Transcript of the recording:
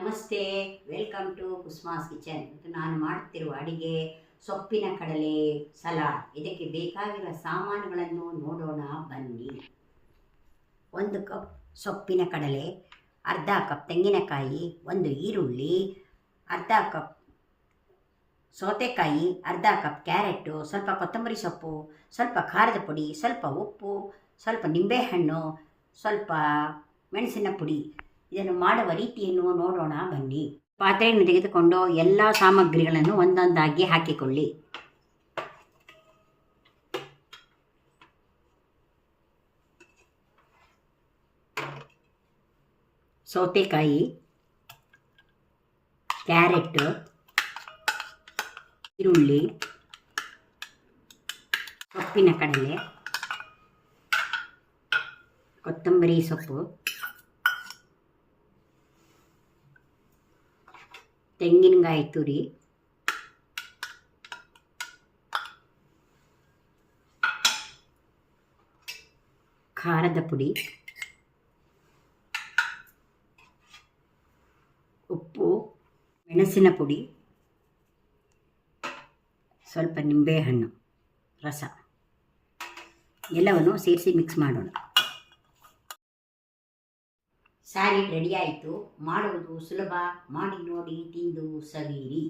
ನಮಸ್ತೆ, welcome to ಕುಸ್ಮಾಸ್ kitchen. ಮತ್ತು ನಾನು ಮಾಡುತ್ತಿರುವ ಅಡಿಗೆ ಸೊಪ್ಪಿನ ಕಡಲೆ ಸಲಾಡ್. ಇದಕ್ಕೆ ಬೇಕಾಗಿರುವ ಸಾಮಾನುಗಳನ್ನು ನೋಡೋಣ ಬನ್ನಿ. 1 ಕಪ್ ಸೊಪ್ಪಿನ ಕಡಲೆ, ಅರ್ಧ ಕಪ್ ತೆಂಗಿನಕಾಯಿ, 1 ಈರುಳ್ಳಿ, ಅರ್ಧ ಕಪ್ ಸೌತೆಕಾಯಿ, ಅರ್ಧ ಕಪ್ ಕ್ಯಾರೆಟು, ಸ್ವಲ್ಪ ಕೊತ್ತಂಬರಿ ಸೊಪ್ಪು, ಸ್ವಲ್ಪ ಖಾರದ ಪುಡಿ, ಸ್ವಲ್ಪ ಉಪ್ಪು, ಸ್ವಲ್ಪ ನಿಂಬೆಹಣ್ಣು, ಸ್ವಲ್ಪ ಮೆಣಸಿನ ಪುಡಿ. ಇದನ್ನು ಮಾಡುವ ರೀತಿಯನ್ನು ನೋಡೋಣ ಬನ್ನಿ. ಪಾತ್ರೆಯನ್ನು ತೆಗೆದುಕೊಂಡು ಎಲ್ಲ ಸಾಮಗ್ರಿಗಳನ್ನು ಒಂದೊಂದಾಗಿ ಹಾಕಿಕೊಳ್ಳಿ. ಸೌತೆಕಾಯಿ, ಕ್ಯಾರೆಟ್, ಈರುಳ್ಳಿ, ಸೊಪ್ಪಿನ ಕಡಲೆ, ಕೊತ್ತಂಬರಿ ಸೊಪ್ಪು, ತೆಂಗಿನಕಾಯಿ ತುರಿ, ಖಾರದ ಪುಡಿ, ಉಪ್ಪು, ಮೆಣಸಿನ ಪುಡಿ, ಸ್ವಲ್ಪ ನಿಂಬೆಹಣ್ಣು ರಸ ಎಲ್ಲವನ್ನು ಸೇರಿಸಿ ಮಿಕ್ಸ್ ಮಾಡೋಣ. ಸ್ಯಾಲಡ್ ರೆಡಿ ಆಯಿತು. ಮಾಡುವುದು ಸುಲಭ. ಮಾಡಿ ನೋಡಿ, ತಿಂದು ಸವಿಯಿರಿ.